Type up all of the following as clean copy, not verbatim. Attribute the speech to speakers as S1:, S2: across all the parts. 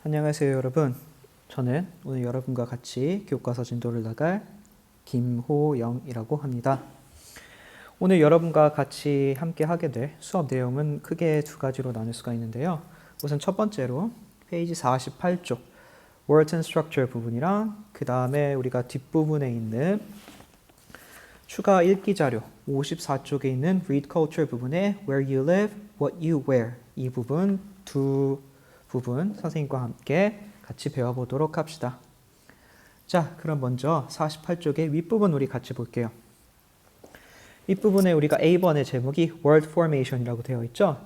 S1: 안녕하세요 여러분. 저는 오늘 여러분과 같이 교과서 진도를 나갈 김호영이라고 합니다. 오늘 여러분과 같이 함께 하게 될 수업 내용은 크게 두 가지로 나눌 수가 있는데요. 우선 첫 번째로 페이지 48쪽 Words and Structure 부분이랑 그 다음에 우리가 뒷부분에 있는 추가 읽기 자료 54쪽에 있는 Read Culture 부분에 Where you live, what you wear 이 부분 두 부분 선생님과 함께 같이 배워보도록 합시다. 자, 그럼 먼저 48쪽의 윗부분 우리 같이 볼게요. 윗부분에 우리가 A번의 제목이 Word Formation이라고 되어 있죠.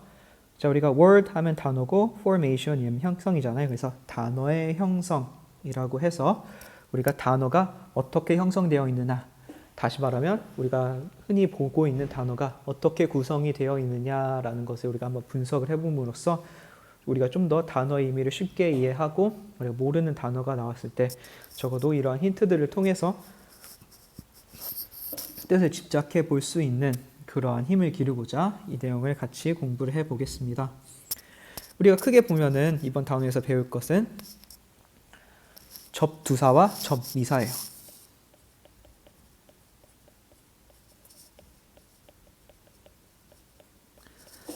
S1: 자, 우리가 Word 하면 단어고 Formation이면 형성이잖아요. 그래서 단어의 형성이라고 해서 우리가 단어가 어떻게 형성되어 있느냐, 다시 말하면 우리가 흔히 보고 있는 단어가 어떻게 구성이 되어 있느냐라는 것을 우리가 한번 분석을 해봄으로써 우리가 좀 더 단어의 의미를 쉽게 이해하고 우리가 모르는 단어가 나왔을 때 적어도 이러한 힌트들을 통해서 뜻을 집착해 볼 수 있는 그러한 힘을 기르고자 이 내용을 같이 공부를 해 보겠습니다. 우리가 크게 보면은 이번 단어에서 배울 것은 접두사와 접미사예요.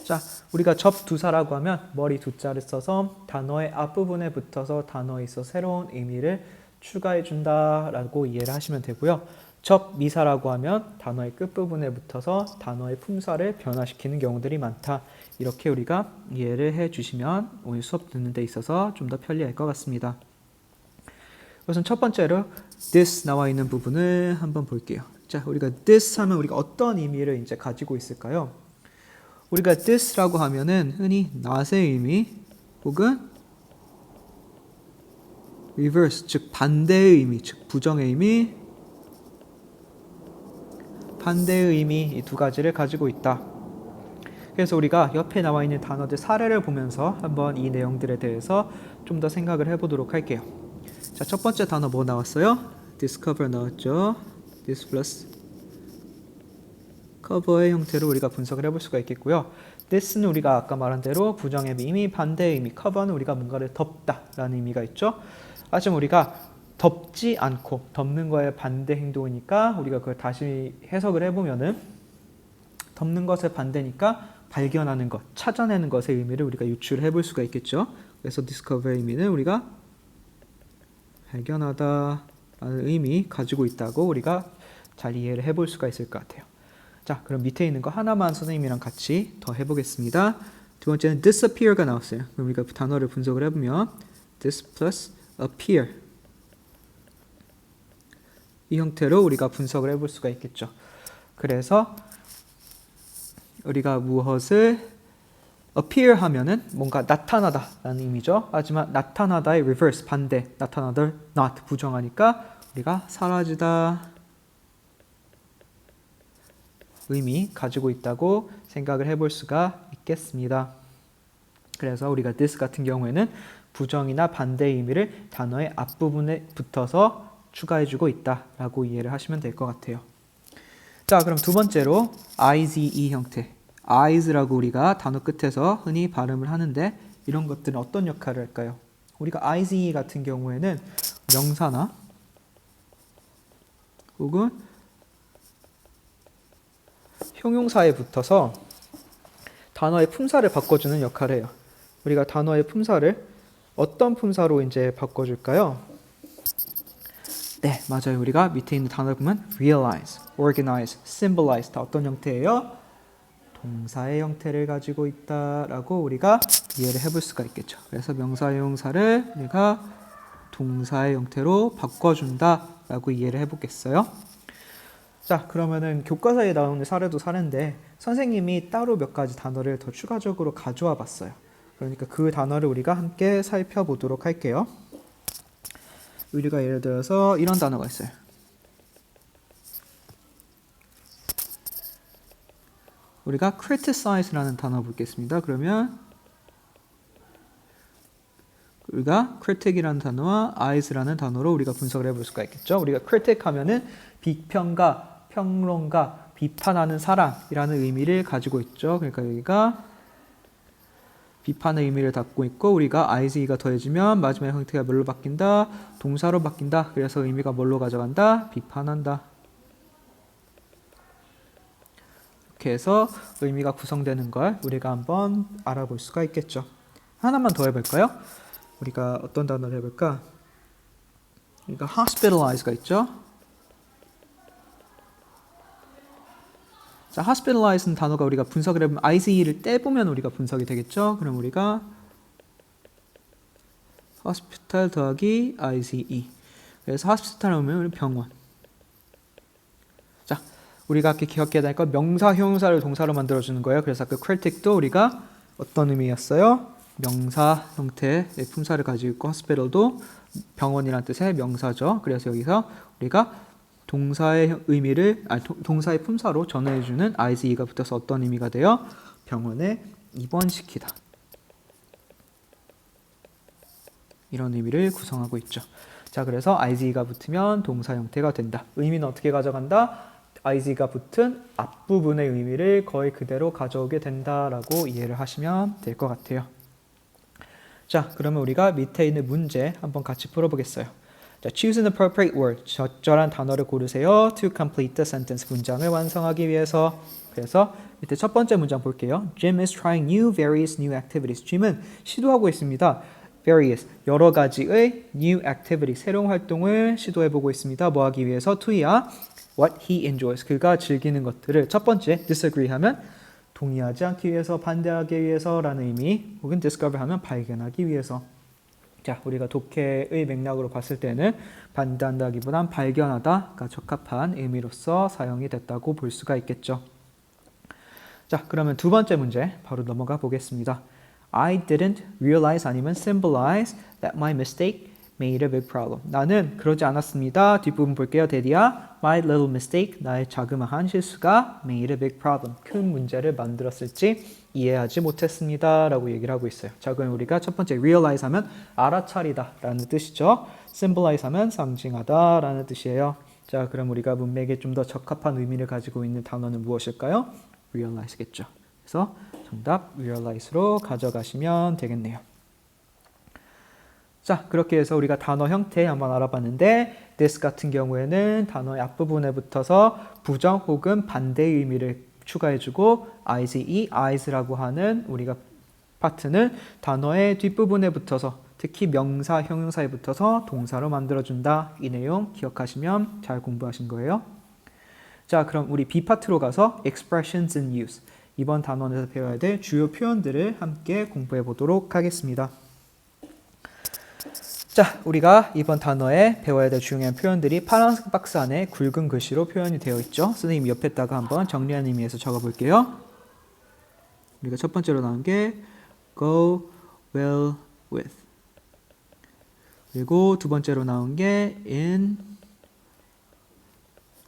S1: 자, 우리가 접두사라고 하면 머리 두자를 써서 단어의 앞부분에 붙어서 단어에 있어 새로운 의미를 추가해 준다라고 이해를 하시면 되고요. 접미사라고 하면 단어의 끝부분에 붙어서 단어의 품사를 변화시키는 경우들이 많다. 이렇게 우리가 이해를 해 주시면 오늘 수업 듣는 데 있어서 좀 더 편리할 것 같습니다. 우선 첫 번째로 this 나와 있는 부분을 한번 볼게요. 자, 우리가 this 하면 우리가 어떤 의미를 이제 가지고 있을까요? 우리가 this라고 하면은 흔히 not의 의미 혹은 reverse, 즉 반대의 의미, 즉 부정의 의미, 반대의 의미 이 두 가지를 가지고 있다. 그래서 우리가 옆에 나와 있는 단어들 사례를 보면서 한번 이 내용들에 대해서 좀 더 생각을 해보도록 할게요. 자, 첫 번째 단어 뭐 나왔어요? discover 나왔죠. this plus 커버의 형태로 우리가 분석을 해볼 수가 있겠고요. this는 우리가 아까 말한 대로 부정의 의미, 반대의 의미, cover는 우리가 뭔가를 덮다라는 의미가 있죠. 하지만 우리가 덮지 않고 덮는 거에 반대 행동이니까 우리가 그걸 다시 해석을 해보면은 덮는 것의 반대니까 발견하는 것, 찾아내는 것의 의미를 우리가 유추를 해볼 수가 있겠죠. 그래서 discover의 의미는 우리가 발견하다라는 의미 가지고 있다고 우리가 잘 이해를 해볼 수가 있을 것 같아요. 자, 그럼 밑에 있는 거 하나만 선생님이랑 같이 더 해보겠습니다. 두 번째는 disappear가 나왔어요. 그럼 우리가 단어를 분석을 해보면 this plus appear 이 형태로 우리가 분석을 해볼 수가 있겠죠. 그래서 우리가 무엇을 appear 하면은 뭔가 나타나다라는 의미죠. 하지만 나타나다의 reverse 반대, 나타나다를 not 부정하니까 우리가 사라지다 의미 가지고 있다고 생각을 해볼 수가 있겠습니다. 그래서 우리가 this 같은 경우에는 부정이나 반대의 의미를 단어의 앞부분에 붙어서 추가해주고 있다라고 이해를 하시면 될 것 같아요. 자, 그럼 두 번째로 IZE 형태. eyes라고 우리가 단어 끝에서 흔히 발음을 하는데 이런 것들은 어떤 역할을 할까요? 우리가 IZE 같은 경우에는 명사나 혹은 형용사에 붙어서 단어의 품사를 바꿔주는 역할을 해요. 우리가 단어의 품사를 어떤 품사로 이제 바꿔줄까요? 네, 맞아요. 우리가 밑에 있는 단어를 보면 realize, organize, symbolize 다 어떤 형태예요? 동사의 형태를 가지고 있다라고 우리가 이해를 해볼 수가 있겠죠. 그래서 명사, 형용사를 우리가 동사의 형태로 바꿔준다라고 이해를 해보겠어요. 자, 그러면은 교과서에 나오는 사례도 사례인데 선생님이 따로 몇 가지 단어를 더 추가적으로 가져와 봤어요. 그러니까 그 단어를 우리가 함께 살펴보도록 할게요. 우리가 예를 들어서 이런 단어가 있어요. 우리가 criticize라는 단어 보겠습니다. 그러면 우리가 critic이라는 단어와 eyes라는 단어로 우리가 분석을 해볼 수가 있겠죠. 우리가 critic 하면은 비평가, 평론가, 비판하는 사람이라는 의미를 가지고 있죠. 그러니까 여기가 비판의 의미를 담고 있고 우리가 is가 더해지면 마지막 형태가 뭘로 바뀐다? 동사로 바뀐다. 그래서 의미가 뭘로 가져간다? 비판한다. 이렇게 해서 의미가 구성되는 걸 우리가 한번 알아볼 수가 있겠죠. 하나만 더 해볼까요? 우리가 어떤 단어를 해볼까? 우리가 hospitalize가 있죠. 자, hospitalize는 단어가 우리가 분석을 해보면 ice를 떼보면 우리가 분석이 되겠죠. 그럼 우리가 hospital 더하기 ice. 그래서 hospital 하면 병원. 자, 우리가 아까 기억해야 될 거 명사, 형용사를 동사로 만들어주는 거예요. 그래서 아까 critic도 우리가 어떤 의미였어요? 명사 형태의 품사를 가지고 있고 hospital도 병원이라는 뜻의 명사죠. 그래서 여기서 우리가 동사의 의미를 동사의 품사로 전해주는 ise가 붙어서 어떤 의미가 돼요? 병원에 입원시키다. 이런 의미를 구성하고 있죠. 자, 그래서 ise가 붙으면 동사 형태가 된다. 의미는 어떻게 가져간다? ise가 붙은 앞부분의 의미를 거의 그대로 가져오게 된다라고 이해를 하시면 될 것 같아요. 자, 그러면 우리가 밑에 있는 문제 한번 같이 풀어보겠어요. 자, choose an appropriate word. 적절한 단어를 고르세요. To complete the sentence. 문장을 완성하기 위해서. 그래서 밑에 첫 번째 문장 볼게요. Jim is trying various new activities. Jim은 시도하고 있습니다. various, 여러 가지의 new activity, 새로운 활동을 시도해보고 있습니다. 뭐 하기 위해서? to야 what he enjoys. 그가 즐기는 것들을 첫 번째 disagree 하면 동의하지 않기 위해서, 반대하기 위해서라는 의미, 혹은 discover 하면 발견하기 위해서. 자, 우리가 독해의 맥락으로 봤을 때는 반대한다기보단 발견하다가 적합한 의미로서 사용이 됐다고 볼 수가 있겠죠. 자, 그러면 두 번째 문제 바로 넘어가 보겠습니다. I didn't realize 아니면 symbolize that my mistake made a big problem. 나는 그러지 않았습니다. 뒷부분 볼게요. 대디야. My little mistake, 나의 자그마한 실수가 made a big problem. 큰 문제를 만들었을지 이해하지 못했습니다. 라고 얘기를 하고 있어요. 자, 그럼 우리가 첫 번째 realize 하면 알아차리다 라는 뜻이죠. symbolize 하면 상징하다 라는 뜻이에요. 자, 그럼 우리가 문맥에 좀 더 적합한 의미를 가지고 있는 단어는 무엇일까요? realize겠죠. 그래서 정답 realize로 가져가시면 되겠네요. 자, 그렇게 해서 우리가 단어 형태 한번 알아봤는데 this 같은 경우에는 단어의 앞부분에 붙어서 부정 혹은 반대의 의미를 추가해주고 is라고 하는 우리가 파트는 단어의 뒷부분에 붙어서 특히 명사, 형용사에 붙어서 동사로 만들어준다. 이 내용 기억하시면 잘 공부하신 거예요. 자, 그럼 우리 B 파트로 가서 expressions in use. 이번 단원에서 배워야 될 주요 표현들을 함께 공부해 보도록 하겠습니다. 자, 우리가 이번 단어에 배워야 될 중요한 표현들이 파란색 박스 안에 굵은 글씨로 표현이 되어 있죠. 선생님 옆에다가 한번 정리하는 의미에서 적어볼게요. 우리가 첫 번째로 나온 게 go well with. 그리고 두 번째로 나온 게 in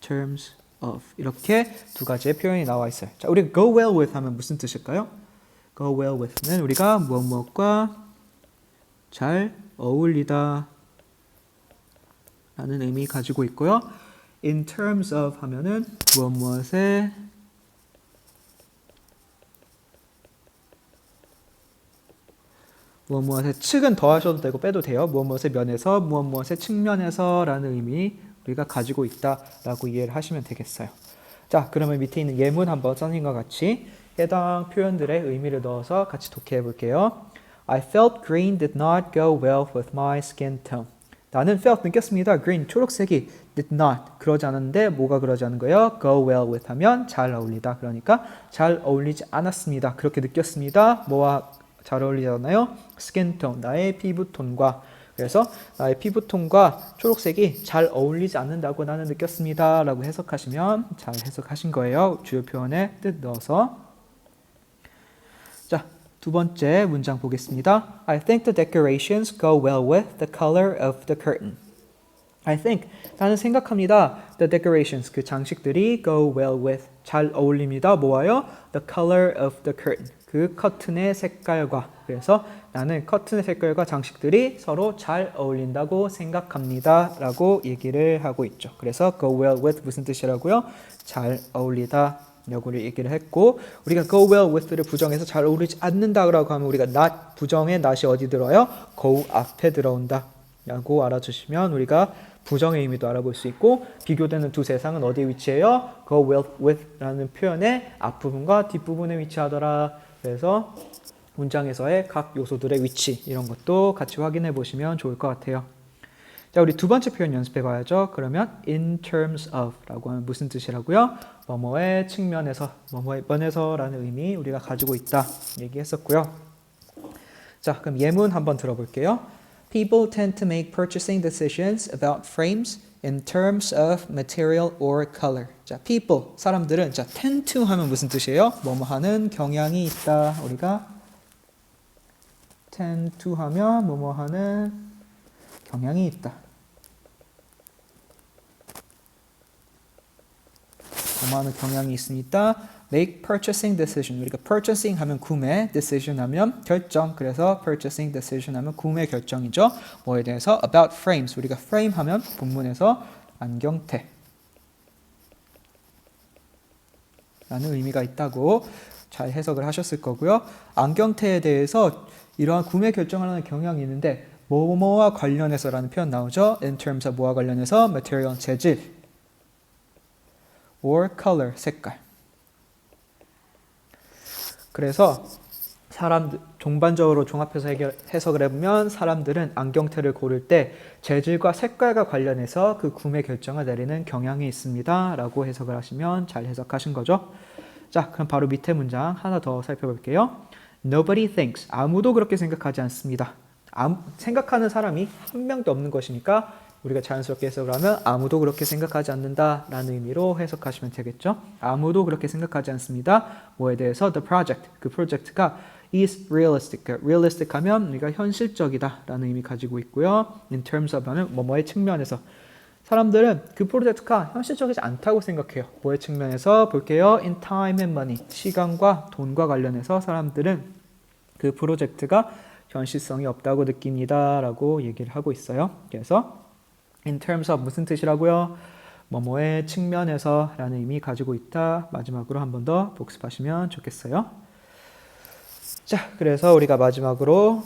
S1: terms of. 이렇게 두 가지의 표현이 나와 있어요. 자, 우리가 go well with 하면 무슨 뜻일까요? go well with는 우리가 무엇과 잘 어울리다 라는 의미 가지고 있고요. in terms of 하면은 무엇에 측은 더하셔도 되고 빼도 돼요. 무엇의 면에서 무엇의 측면에서 라는 의미 우리가 가지고 있다라고 이해를 하시면 되겠어요. 자, 그러면 밑에 있는 예문 한번 선생님과 같이 해당 표현들의 의미를 넣어서 같이 독해해 볼게요. I felt green did not go well with my skin tone. 나는 felt 느꼈습니다. green 초록색이 did not 그러지 않았는데 뭐가 그러지 않은 거예요? go well with 하면 잘 어울리다. 그러니까 잘 어울리지 않았습니다. 그렇게 느꼈습니다. 뭐와 잘 어울리지 않아요? skin tone 나의 피부톤과. 그래서 나의 피부톤과 초록색이 잘 어울리지 않는다고 나는 느꼈습니다. 라고 해석하시면 잘 해석하신 거예요. 주요 표현에 뜻 넣어서. 자, 두 번째 문장 보겠습니다. I think the decorations go well with the color of the curtain. I think, 나는 생각합니다. The decorations, 그 장식들이 go well with, 잘 어울립니다. 뭐와요? The color of the curtain, 그 커튼의 색깔과. 그래서 나는 커튼의 색깔과 장식들이 서로 잘 어울린다고 생각합니다. 라고 얘기를 하고 있죠. 그래서 go well with 무슨 뜻이라고요? 잘 어울리다 라고 얘기를 했고 우리가 go well with를 부정해서 잘 어울리지 않는다라고 하면 우리가 not 부정의 not이 어디 들어요? go 앞에 들어온다 라고 알아주시면 우리가 부정의 의미도 알아볼 수 있고 비교되는 두 세상은 어디에 위치해요? go well with 라는 표현의 앞부분과 뒷부분에 위치하더라. 그래서 문장에서의 각 요소들의 위치 이런 것도 같이 확인해 보시면 좋을 것 같아요. 자, 우리 두 번째 표현 연습해 봐야죠. 그러면 in terms of 라고 하면 무슨 뜻이라고요? 뭐뭐의 측면에서, 뭐뭐의 면에서 라는 의미 우리가 가지고 있다 얘기했었고요. 자, 그럼 예문 한번 들어볼게요. People tend to make purchasing decisions about frames in terms of material or color. 자, people, 사람들은 자, tend to 하면 무슨 뜻이에요? 뭐뭐 하는 경향이 있다. 우리가 tend to 하면 뭐뭐 하는 경향이 있다. 뭐뭐하는 경향이 있으니까 make purchasing decision. 우리가 purchasing 하면 구매, decision 하면 결정. 그래서 purchasing decision 하면 구매 결정이죠. 뭐에 대해서? about frames. 우리가 frame 하면 본문에서 안경테 라는 의미가 있다고 잘 해석을 하셨을 거고요. 안경테에 대해서 이러한 구매 결정하는 경향이 있는데 뭐뭐와 관련해서라는 표현 나오죠. in terms of 뭐와 관련해서 material 재질 or color 색깔. 그래서 종반적으로 종합해서 해석을 해보면 사람들은 안경테를 고를 때 재질과 색깔과 관련해서 그 구매 결정을 내리는 경향이 있습니다. 라고 해석을 하시면 잘 해석하신 거죠. 자, 그럼 바로 밑에 문장 하나 더 살펴볼게요. Nobody thinks. 아무도 그렇게 생각하지 않습니다. 생각하는 사람이 한 명도 없는 것이니까 우리가 자연스럽게 해석을 하면 아무도 그렇게 생각하지 않는다라는 의미로 해석하시면 되겠죠. 아무도 그렇게 생각하지 않습니다. 뭐에 대해서? The project. 그 프로젝트가 is realistic. realistic 하면 우리가 현실적이다라는 의미 가지고 있고요. in terms of 하면 뭐뭐의 측면에서. 사람들은 그 프로젝트가 현실적이지 않다고 생각해요. 뭐의 측면에서? 볼게요. in time and money. 시간과 돈과 관련해서 사람들은 그 프로젝트가 현실성이 없다고 느낍니다. 라고 얘기를 하고 있어요. 그래서 in terms of 무슨 뜻이라고요? 뭐뭐의 측면에서 라는 의미 가지고 있다. 마지막으로 한 번 더 복습하시면 좋겠어요. 자, 그래서 우리가 마지막으로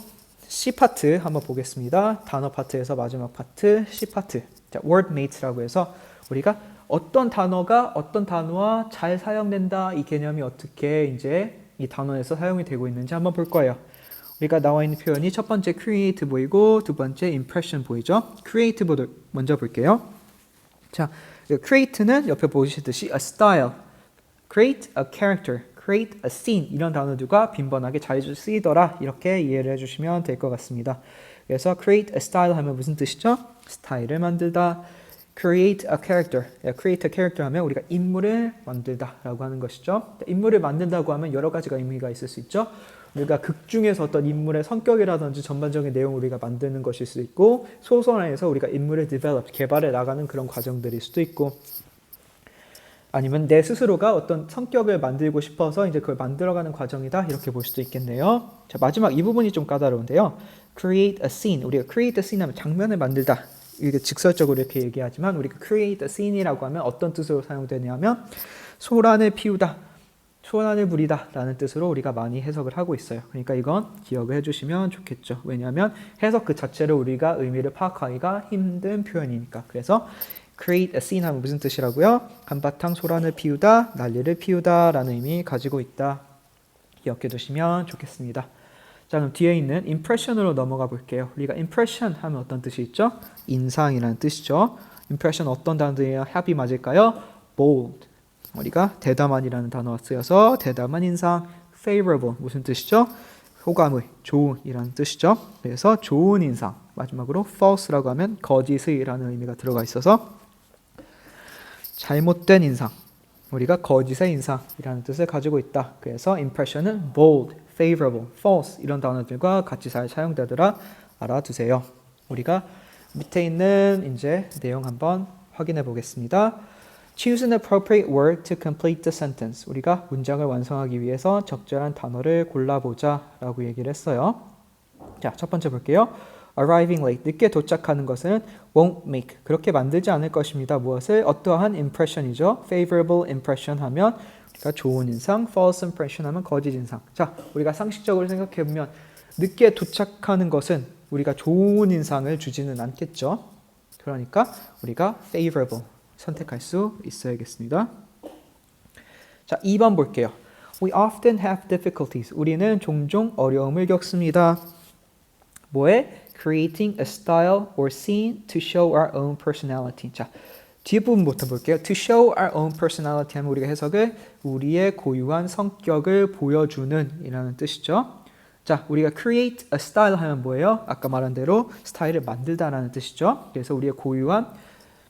S1: C 파트 한번 보겠습니다. 단어 파트에서 마지막 파트 C 파트. 자, wordmate라고 해서 우리가 어떤 단어가 어떤 단어와 잘 사용된다. 이 개념이 어떻게 이제 이 단어에서 사용이 되고 있는지 한번 볼 거예요. 우리가 나와 있는 표현이 첫 번째 create 보이고 두 번째 impression 보이죠? create 먼저 볼게요. 자, create는 옆에 보시듯이 a style, create a character, create a scene 이런 단어들과 빈번하게 자주 쓰이더라 이렇게 이해를 해주시면 될 것 같습니다. 그래서 create a style 하면 무슨 뜻이죠? 스타일을 만들다. create a character, create a character 하면 우리가 인물을 만들다라고 하는 것이죠. 인물을 만든다고 하면 여러 가지가 의미가 있을 수 있죠. 우리가 극 중에서 어떤 인물의 성격이라든지 전반적인 내용을 우리가 만드는 것일 수도 있고 소설 안에서 우리가 인물을 develop, 개발해 나가는 그런 과정들일 수도 있고 아니면 내 스스로가 어떤 성격을 만들고 싶어서 이제 그걸 만들어가는 과정이다 이렇게 볼 수도 있겠네요. 자, 마지막 이 부분이 좀 까다로운데요. create a scene, 우리가 create a scene 하면 장면을 만들다 이게 직설적으로 이렇게 얘기하지만 우리가 create a scene이라고 하면 어떤 뜻으로 사용되냐면 소란을 피우다, 소란을 부리다 라는 뜻으로 우리가 많이 해석을 하고 있어요. 그러니까 이건 기억을 해주시면 좋겠죠. 왜냐하면 해석 그 자체로 우리가 의미를 파악하기가 힘든 표현이니까. 그래서 create a scene 하면 무슨 뜻이라고요? 한바탕 소란을 피우다, 난리를 피우다 라는 의미 가지고 있다. 기억해 두시면 좋겠습니다. 자, 그럼 뒤에 있는 impression으로 넘어가 볼게요. 우리가 impression 하면 어떤 뜻이 있죠? 인상이라는 뜻이죠. impression 어떤 단어들이랑 합이 맞을까요? bold. 우리가 대담한이라는 단어가 쓰여서 대담한 인상, favorable 무슨 뜻이죠? 호감의, 좋은이라는 뜻이죠. 그래서 좋은 인상. 마지막으로 false라고 하면 거짓의라는 의미가 들어가 있어서 잘못된 인상. 우리가 거짓의 인상이라는 뜻을 가지고 있다. 그래서 impression은 bold, favorable, false 이런 단어들과 같이 잘 사용되더라 알아두세요. 우리가 밑에 있는 이제 내용 한번 확인해 보겠습니다. Choose an appropriate word to complete the sentence. 우리가 문장을 완성하기 위해서 적절한 단어를 골라보자 라고 얘기를 했어요. 자, 첫 번째 볼게요. Arriving late, 늦게 도착하는 것은 won't make, 그렇게 만들지 않을 것입니다. 무엇을? 어떠한 impression이죠. Favorable impression 하면 그러니까 좋은 인상, false impression 하면 거짓 인상. 자, 우리가 상식적으로 생각해 보면 늦게 도착하는 것은 우리가 좋은 인상을 주지는 않겠죠. 그러니까 우리가 favorable 선택할 수 있어야겠습니다. 자, 2번 볼게요. We often have difficulties. 우리는 종종 어려움을 겪습니다. 뭐에? Creating a style or scene to show our own personality. 자, 뒷부분부터 볼게요. To show our own personality 하면 우리가 해석을 우리의 고유한 성격을 보여주는 이라는 뜻이죠. 자, 우리가 create a style 하면 뭐예요? 아까 말한 대로 스타일을 만들다라는 뜻이죠. 그래서 우리의 고유한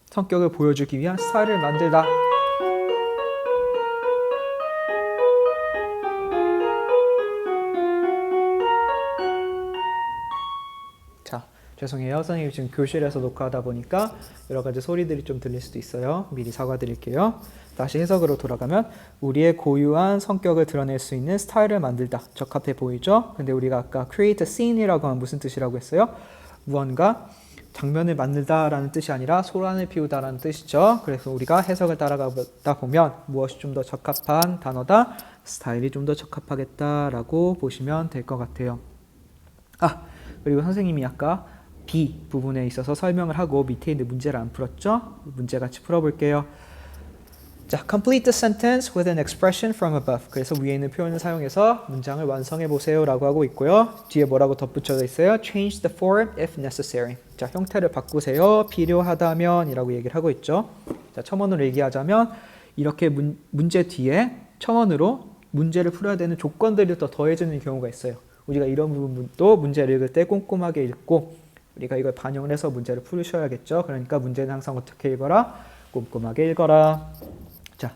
S1: 성격을 보여주기 위한 스타일을 만들다. 자, 죄송해요. 선생님이 지금 교실에서 녹화하다 보니까 여러 가지 소리들이 좀 들릴 수도 있어요. 미리 사과드릴게요. 다시 해석으로 돌아가면 우리의 고유한 성격을 드러낼 수 있는 스타일을 만들다. 적합해 보이죠? 근데 우리가 아까 create a scene이라고 하면 무슨 뜻이라고 했어요? 무언가 장면을 만들다라는 뜻이 아니라 소란을 피우다라는 뜻이죠. 그래서 우리가 해석을 따라가다 보면 무엇이 좀 더 적합한 단어다? 스타일이 좀 더 적합하겠다라고 보시면 될 것 같아요. 아, 그리고 선생님이 아까 B 부분에 있어서 설명을 하고 밑에 있는 문제를 안 풀었죠? 문제 같이 풀어볼게요. 자, complete the sentence with an expression from above. 그래서 위에 있는 표현을 사용해서 문장을 완성해 보세요 라고 하고 있고요. 뒤에 뭐라고 덧붙여져 있어요? Change the form if necessary. 자, 형태를 바꾸세요. 필요하다면 이라고 얘기를 하고 있죠. 자, 첨언으로 얘기하자면 이렇게 문제 뒤에 첨언으로 문제를 풀어야 되는 조건들이 더 더해지는 경우가 있어요. 우리가 이런 부분도 문제를 읽을 때 꼼꼼하게 읽고 우리가 이걸 반영을 해서 문제를 풀으셔야겠죠. 그러니까 문제는 항상 어떻게 읽어라? 꼼꼼하게 읽어라. 자,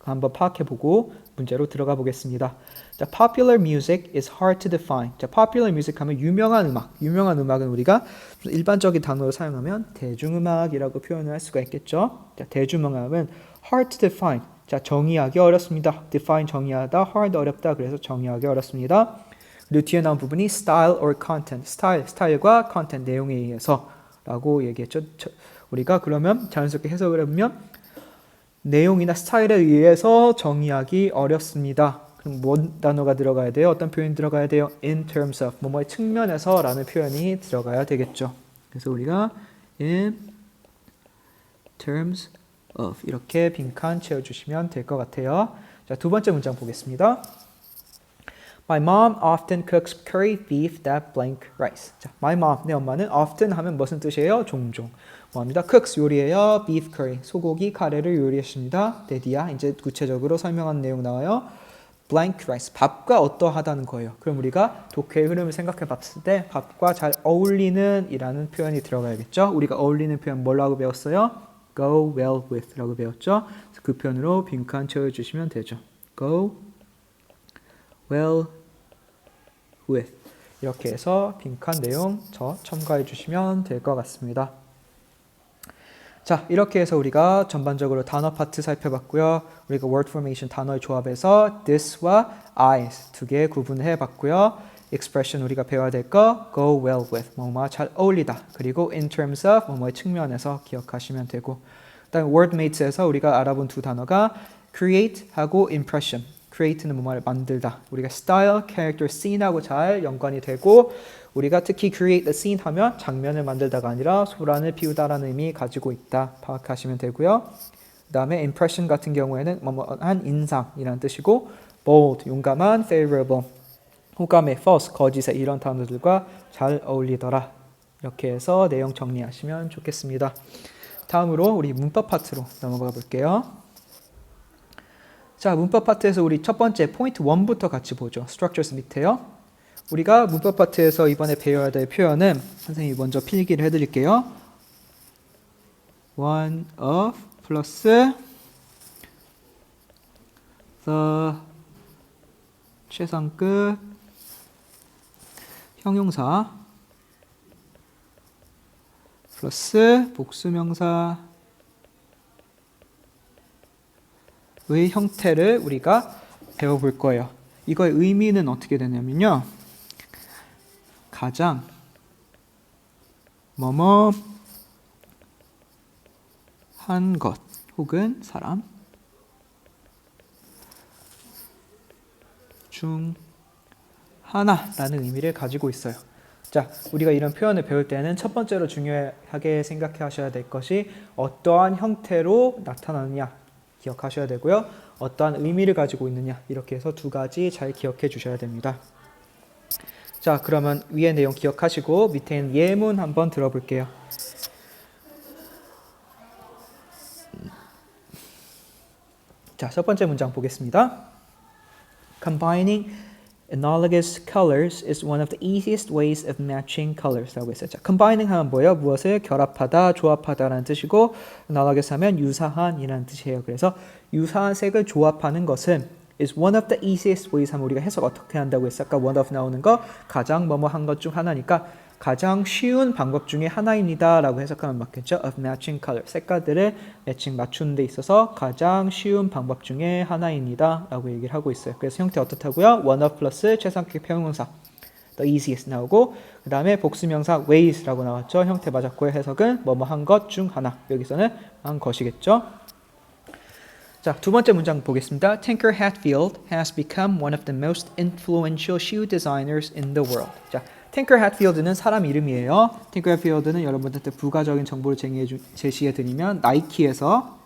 S1: 한번 파악해보고 문제로 들어가 보겠습니다. 자, popular music is hard to define. 자, popular music 하면 유명한 음악. 유명한 음악은 우리가 일반적인 단어로 사용하면 대중음악이라고 표현을 할 수가 있겠죠. 자, 대중음악은 hard to define. 자, 정의하기 어렵습니다. define 정의하다, hard 어렵다. 그래서 정의하기 어렵습니다. 그리고 뒤에 나온 부분이 style or content, 스타일과 content, 내용에 의해서 라고 얘기했죠. 우리가 그러면 자연스럽게 해석을 해보면 내용이나 스타일에 의해서 정의하기 어렵습니다. 그럼 뭔 단어가 들어가야 돼요? 어떤 표현이 들어가야 돼요? in terms of, 뭐뭐의 측면에서 라는 표현이 들어가야 되겠죠. 그래서 우리가 in terms of 이렇게 빈칸 채워주시면 될 것 같아요. 자, 두 번째 문장 보겠습니다. My mom often cooks curry beef that blank rice. 자, my mom, 내 엄마는 often 하면 무슨 뜻이에요? 종종. 뭐합니다? cooks 요리해요. beef curry, 소고기 카레를 요리했습니다. 데디야, 이제 구체적으로 설명한 내용 나와요. blank rice, 밥과 어떠하다는 거예요. 그럼 우리가 독해의 흐름을 생각해 봤을 때 밥과 잘 어울리는 이라는 표현이 들어가야겠죠. 우리가 어울리는 표현 뭐라고 배웠어요? go well with 라고 배웠죠. 그 표현으로 빈칸 채워주시면 되죠. go well with 이렇게 해서 빈칸 내용 첨가해 주시면 될 것 같습니다. 자, 이렇게 해서 우리가 전반적으로 단어 파트 살펴봤고요. 우리가 word formation 단어의 조합에서 this와 I's 두 개 구분해 봤고요. expression 우리가 배워야 될 거 go well with 뭐뭐와 잘 어울리다. 그리고 in terms of 뭐뭐의 측면에서 기억하시면 되고 그다음에 wordmates에서 우리가 알아본 두 단어가 create 하고 impression. create는 뭐뭐를 만들다. 우리가 style, character, scene하고 잘 연관이 되고 우리가 특히 create a scene 하면 장면을 만들다가 아니라 소란을 피우다라는 의미 가지고 있다. 파악하시면 되고요. 그 다음에 impression 같은 경우에는 뭐뭐한 인상이라는 뜻이고 bold, 용감한, favorable, 호감의 false, 거짓의 이런 단어들과 잘 어울리더라. 이렇게 해서 내용 정리하시면 좋겠습니다. 다음으로 우리 문법 파트로 넘어가 볼게요. 자, 문법 파트에서 우리 첫 번째 포인트 1부터 같이 보죠. structures 밑에요. 우리가 문법 파트에서 이번에 배워야 될 표현은 선생님이 먼저 필기를 해드릴게요. one of 플러스 the 최상급 형용사 플러스 복수명사 의 형태를 우리가 배워볼 거예요. 이거의 의미는 어떻게 되냐면요. 가장 뭐뭐 한 것 혹은 사람 중 하나라는 의미를 가지고 있어요. 자, 우리가 이런 표현을 배울 때는 첫 번째로 중요하게 생각해 하셔야 될 것이 어떠한 형태로 나타나느냐 기억하셔야 되고요. 어떠한 의미를 가지고 있느냐 이렇게 해서 두 가지 잘 기억해 주셔야 됩니다. 자, 그러면 위의 내용 기억하시고 밑에 있는 예문 한번 들어볼게요. 자, 첫 번째 문장 보겠습니다. Combining analogous colors is one of the easiest ways of matching colors 라고 했어요. 자, combining 하면 뭐예요? 무엇을 결합하다, 조합하다라는 뜻이고 analogous 하면 유사한 이라는 뜻이에요. 그래서 유사한 색을 조합하는 것은 is one of the easiest ways 하면 우리가 해석 어떻게 한다고 했어? 아까 one of 나오는 거 가장 뭐뭐 한 것 중 하나니까 가장 쉬운 방법 중에 하나입니다 라고 해석하면 맞겠죠? of matching color 색깔들을 매칭 맞추는 데 있어서 가장 쉬운 방법 중에 하나입니다 라고 얘기를 하고 있어요. 그래서 형태 어떻다고요? one of 플러스 최상급 형용사 the easiest 나오고 그 다음에 복수명사 ways라고 나왔죠. 형태 맞았고요. 해석은 뭐뭐 한 것 중 하나 여기서는 한 것이겠죠. 자, 두 번째 문장 보겠습니다. Tinker Hatfield has become one of the most influential shoe designers in the world. 자, Tinker Hatfield는 사람 이름이에요. Tinker Hatfield는 여러분들한테 부가적인 정보를 제시해 드리면 나이키에서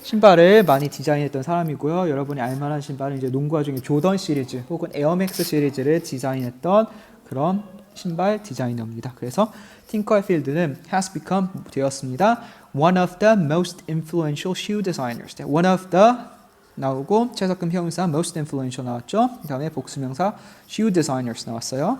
S1: 신발을 많이 디자인했던 사람이고요. 여러분이 알만한 신발은 이제 농구화 중에 조던 시리즈 혹은 에어맥스 시리즈를 디자인했던 그런 신발 디자이너입니다. 그래서 Tinker Hatfield는 has become 되었습니다. One of the most influential shoe designers. One of the 나오고 최석금 형용사 most influential 나왔죠. 그 다음에 복수명사 shoe designers 나왔어요.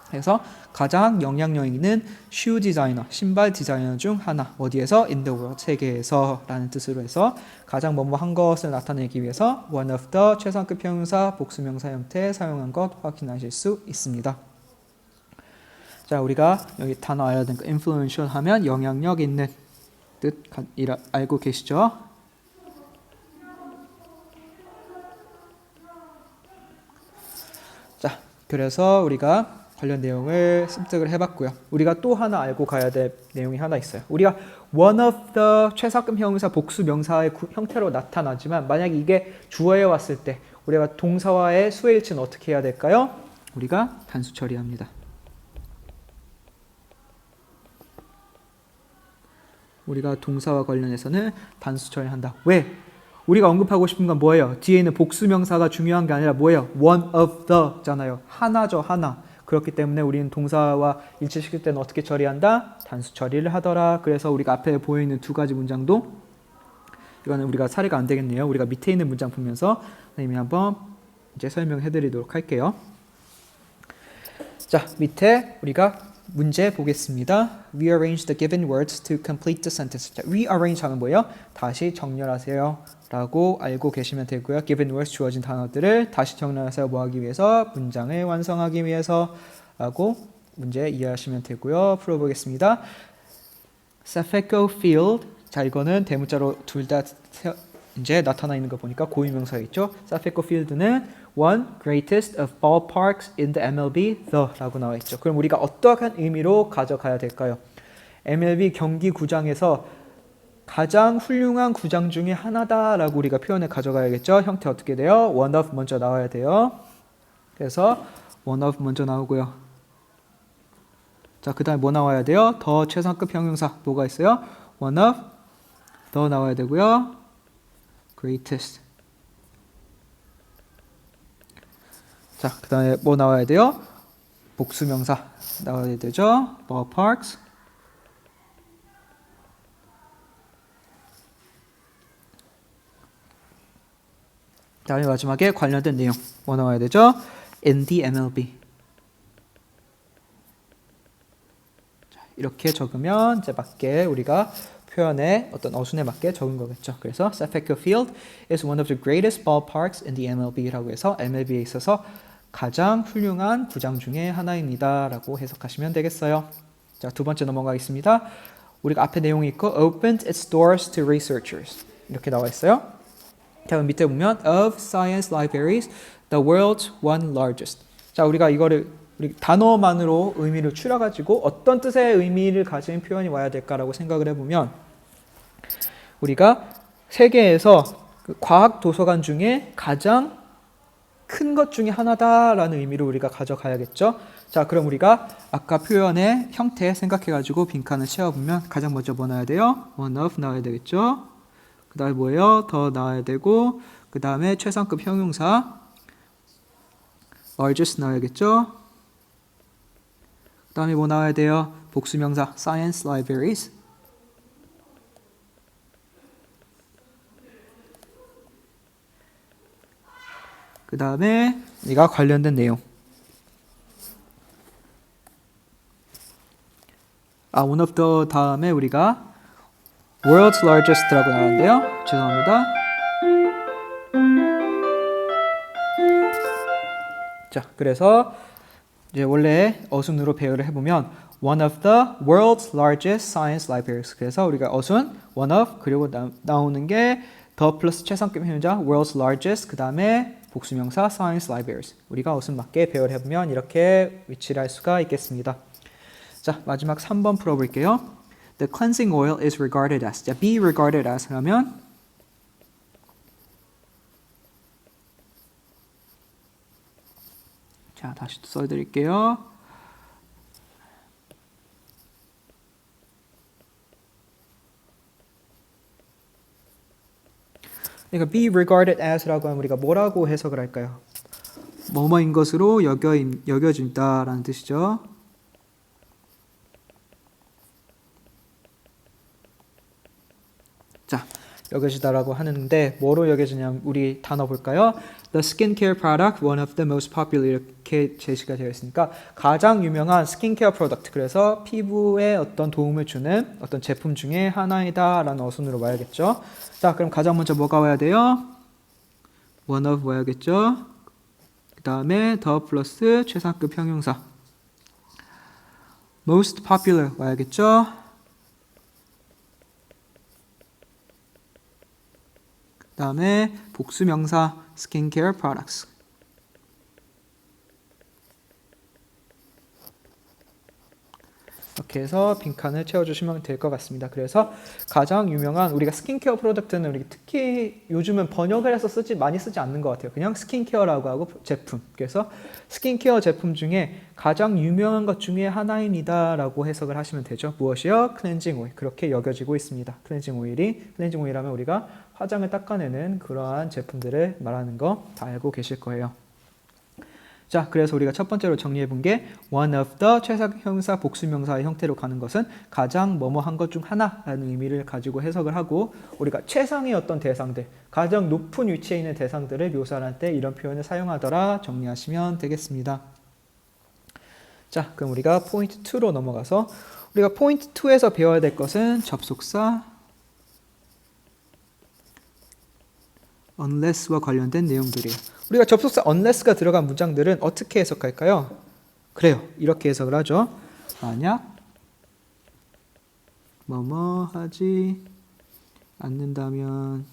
S1: 그래서 가장 영향력 있는 shoe 디자이너, 신발 디자이너 중 하나. 어디에서? in the world, 세계에서 라는 뜻으로 해서 가장 뭐뭐 한 것을 나타내기 위해서 one of the 최상급 형용사, 복수명사 형태 사용한 것 확인하실 수 있습니다. 자, 우리가 여기 단어 알아야 되니까 influential 하면 영향력 있는 뜻 알고 계시죠? 자, 그래서 우리가 관련 내용을 습득을 해봤고요. 우리가 또 하나 알고 가야 될 내용이 하나 있어요. 우리가 one of the 최상급 형용사 복수 명사의 형태로 나타나지만 만약에 이게 주어에 왔을 때 우리가 동사와의 수일치는 어떻게 해야 될까요? 우리가 단수 처리합니다. 우리가 동사와 관련해서는 단수 처리한다. 왜? 우리가 언급하고 싶은 건 뭐예요? 뒤에 있는 복수명사가 중요한 게 아니라 뭐예요? one of the 잖아요. 하나죠, 하나. 그렇기 때문에 우리는 동사와 일치시킬 때는 어떻게 처리한다? 단수 처리를 하더라. 그래서 우리가 앞에 보여있는 두 가지 문장도 이거는 우리가 사례가 안 되겠네요. 우리가 밑에 있는 문장 보면서 선생님이 한번 이제 설명해 드리도록 할게요. 자, 밑에 우리가 문제 보겠습니다. Rearrange the given words to complete the sentence. 자, rearrange 하면 뭐예요? 다시 정렬하세요 라고 알고 계시면 되고요. given words 주어진 단어들을 다시 정렬하세요. 뭐 하기 위해서? 문장을 완성하기 위해서 라고 문제 이해하시면 되고요. 풀어보겠습니다. Safeco Field. 자, 이거는 대문자로 둘 다 이제 나타나 있는 거 보니까 고유명사 있죠. Safeco Field는 one greatest of ballparks in the MLB the라고 나와 있죠. 그럼 우리가 어떠한 의미로 가져가야 될까요? MLB 경기 구장에서 가장 훌륭한 구장 중에 하나다라고 우리가 표현을 가져가야겠죠. 형태 어떻게 돼요? one of 먼저 나와야 돼요. 그래서 one of 먼저 나오고요. 자, 그 다음에 뭐 나와야 돼요? 더 최상급 형용사 뭐가 있어요? one of 더 나와야 되고요. greatest. 자, 그 다음에 뭐 나와야 돼요? 복수명사 나와야 되죠. ballparks. 다음에 마지막에 관련된 내용 뭐 나와야 되죠? in the MLB. 자, 이렇게 적으면 이제 맞게 우리가 표현에 어떤 어순에 맞게 적은 거겠죠. 그래서 Safeco Field is one of the greatest ballparks in the MLB라고 해서 MLB에 있어서 가장 훌륭한 구장 중에 하나입니다 라고 해석하시면 되겠어요. 자, 두 번째 넘어가겠습니다. 우리가 앞에 내용이 있고 opened its doors to researchers 이렇게 나와 있어요. 자, 밑에 보면 of science libraries the world's one largest. 자, 우리가 이거를 우리 단어만으로 의미를 추려가지고 어떤 뜻의 의미를 가진 표현이 와야 될까라고 생각을 해보면 우리가 세계에서 그 과학 도서관 중에 가장 큰 것 중에 하나다라는 의미로 우리가 가져가야겠죠. 자, 그럼 우리가 아까 표현의 형태 생각해가지고 빈칸을 채워보면 가장 먼저 뭐 나와야 돼요? one of 나와야 되겠죠. 그 다음에 뭐예요? 더 나와야 되고 그 다음에 최상급 형용사 largest 나와야겠죠. 그 다음에 뭐 나와야 돼요? 복수명사 science libraries. 그 다음에 이가 관련된 내용. one of the 다음에 우리가 world's largest라고 나왔는데요. 죄송합니다. 자, 그래서 이제 원래 어순으로 배열을 해보면 one of the world's largest science libraries. 그래서 우리가 어순 one of 그리고 나오는 게 더 플러스 최상급 형용사 world's largest 그 다음에 복수명사 science libraries. 우리가 어순 맞게 배열을 해보면 이렇게 위치를 할 수가 있겠습니다. 자, 마지막 3번 풀어볼게요. The cleansing oil is regarded as. 자, be regarded as 하면 자, 다시 써드릴게요. 그러니까 be regarded as라고 하면 우리가 뭐라고 해석을 할까요? 뭐뭐인 것으로 여겨진다라는 뜻이죠. 자, 여겨지다라고 하는데 뭐로 여겨지냐면 우리 단어 볼까요? The skincare product, one of the most popular 이렇게 제시가 되어 있으니까 가장 유명한 스킨케어 프로덕트 그래서 피부에 어떤 도움을 주는 어떤 제품 중에 하나이다 라는 어순으로 와야겠죠. 자, 그럼 가장 먼저 뭐가 와야 돼요? one of 와야겠죠. 그 다음에 더 플러스 최상급 형용사 most popular 와야겠죠. 그 다음에 복수명사 skincare products. 이렇게 해서 빈칸을 채워주시면 될 것 같습니다. 그래서 가장 유명한 우리가 스킨케어 프로덕트는 우리 특히 요즘은 번역을 해서 많이 쓰지 않는 것 같아요. 그냥 스킨케어라고 하고 제품. 그래서 스킨케어 제품 중에 가장 유명한 것 중에 하나입니다 라고 해석을 하시면 되죠. 무엇이요? 클렌징 오일. 그렇게 여겨지고 있습니다. 클렌징 오일이라면 우리가 화장을 닦아내는 그러한 제품들을 말하는 거 다 알고 계실 거예요. 자, 그래서 우리가 첫 번째로 정리해 본 게 one of the 최상급 형용사 복수명사의 형태로 가는 것은 가장 뭐뭐한 것 중 하나라는 의미를 가지고 해석을 하고 우리가 최상의 어떤 대상들, 가장 높은 위치에 있는 대상들을 묘사할 때 이런 표현을 사용하더라 정리하시면 되겠습니다. 자, 그럼 우리가 포인트 2로 넘어가서 우리가 포인트 2에서 배워야 될 것은 접속사 unless와 관련된 내용들이에요. 우리가 접속사 unless가 들어간 문장들은 어떻게 해석할까요? 그래요. 이렇게 해석을 하죠. 만약 뭐뭐 하지 않는다면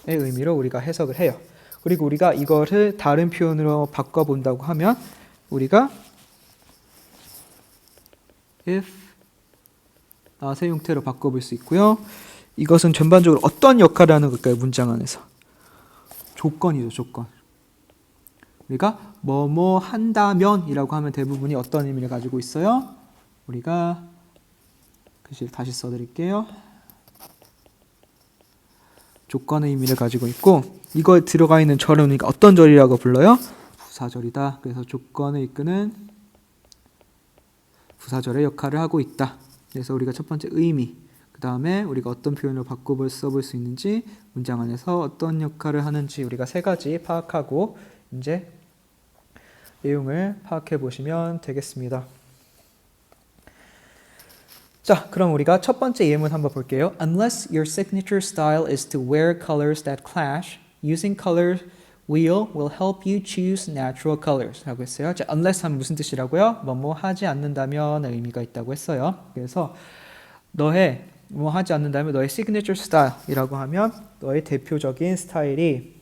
S1: 의 의미로 우리가 해석을 해요. 그리고 우리가 이거를 다른 표현으로 바꿔본다고 하면 우리가 if 낫의 형태로 바꿔볼 수 있고요. 이것은 전반적으로 어떤 역할을 하는 걸까요? 문장 안에서. 조건이죠. 조건. 우리가 뭐뭐 한다면 이라고 하면 대부분이 어떤 의미를 가지고 있어요? 우리가 글씨를 다시 써드릴게요. 조건의 의미를 가지고 있고 이거에 들어가 있는 절은 우리가 어떤 절이라고 불러요? 부사절이다. 그래서 조건을 이끄는 부사절의 역할을 하고 있다. 그래서 우리가 첫 번째 의미 그 다음에 우리가 어떤 표현을 바꿔 써볼 수 있는지 문장 안에서 어떤 역할을 하는지 우리가 세 가지 파악하고 이제 내용을 파악해 보시면 되겠습니다. 자, 그럼 우리가 첫 번째 예문 한번 볼게요. Unless your signature style is to wear colors that clash, using color wheel will help you choose natural colors 라고 했어요. 자, unless 하면 무슨 뜻이라고요? 뭐뭐 하지 않는다면 의미가 있다고 했어요. 그래서 너의 뭐 하지 않는다면 너의 signature style이라고 하면 너의 대표적인 스타일이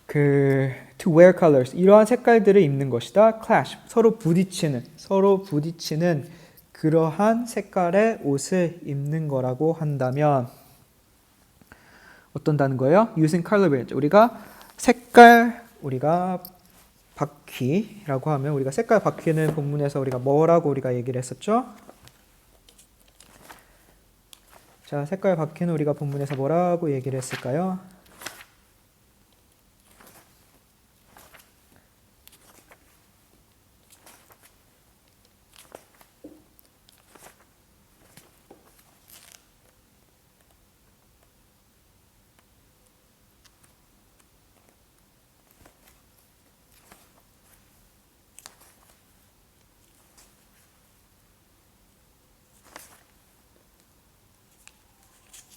S1: to wear colors 이러한 색깔들을 입는 것이다. clash 서로 부딪히는 그러한 색깔의 옷을 입는 거라고 한다면 어떤다는 거예요? using color wheel. 우리가 색깔 우리가 바퀴라고 하면 우리가 색깔 바퀴는 본문에서 우리가 뭐라고 우리가 얘기를 했었죠? 자, 색깔 바퀴는 우리가 본문에서 뭐라고 얘기를 했을까요?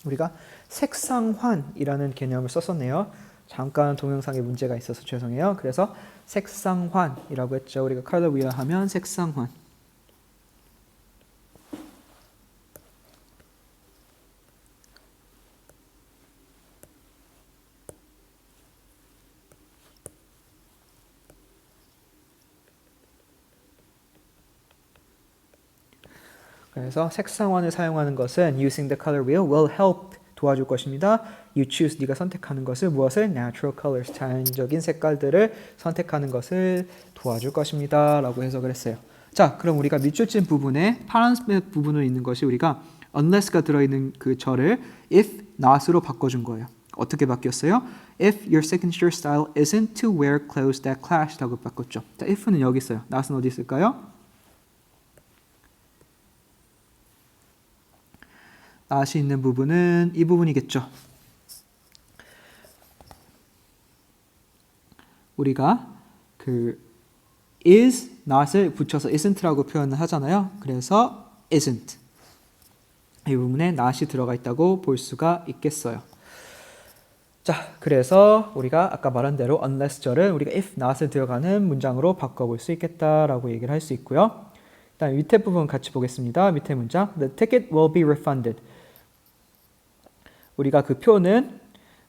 S1: 우리가 색상환이라는 개념을 썼었네요. 잠깐 동영상에 문제가 있어서 죄송해요. 그래서 색상환이라고 했죠. 우리가 color wheel 하면 색상환. 그래서 색상환을 사용하는 것은 using the color wheel will help 도와줄 것입니다. You choose 네가 선택하는 것을 무엇을? Natural colors 자연적인 색깔들을 선택하는 것을 도와줄 것입니다. 라고 해석을 했어요. 자, 그럼 우리가 밑줄친 부분에 파란색 부분으로 있는 것이 우리가 unless가 들어있는 그 절을 if not으로 바꿔준 거예요. 어떻게 바뀌었어요? If your signature style isn't to wear clothes that clash 라고 바꿨죠. 자, if는 여기 있어요. not은 어디 있을까요? not이 있는 부분은 이 부분이겠죠. 우리가 그 is, not을 붙여서 isn't라고 표현을 하잖아요. 그래서 isn't 이 부분에 not이 들어가 있다고 볼 수가 있겠어요. 자, 그래서 우리가 아까 말한 대로 unless절을 우리가 if not을 들어가는 문장으로 바꿔볼 수 있겠다라고 얘기를 할 수 있고요. 일단 밑에 부분 같이 보겠습니다. 밑에 문장 The ticket will be refunded. 우리가 그 표는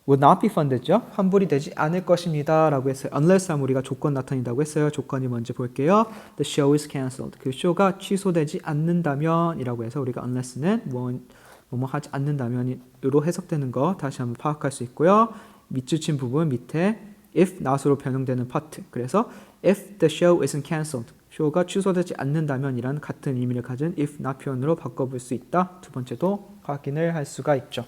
S1: would not be funded죠. 환불이 되지 않을 것입니다. 라고 했어요. unless 하면 우리가 조건 나타낸다고 했어요. 조건이 먼저 볼게요. The show is cancelled. 그 쇼가 취소되지 않는다면 이라고 해서 우리가 unless는 뭐뭐 하지 않는다면으로 해석되는 거 다시 한번 파악할 수 있고요. 밑줄친 부분 밑에 if not으로 변형되는 파트. 그래서 if the show isn't cancelled. 쇼가 취소되지 않는다면 이란 같은 의미를 가진 if not 표현으로 바꿔볼 수 있다. 두 번째도 확인을 할 수가 있죠.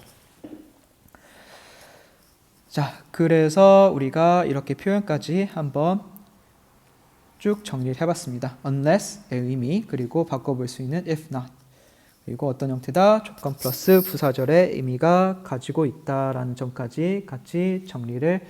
S1: 자, 그래서 우리가 이렇게 표현까지 한번 쭉 정리를 해봤습니다. unless의 의미, 그리고 바꿔볼 수 있는 if not, 그리고 어떤 형태다? 조건 플러스 부사절의 의미가 가지고 있다라는 점까지 같이 정리를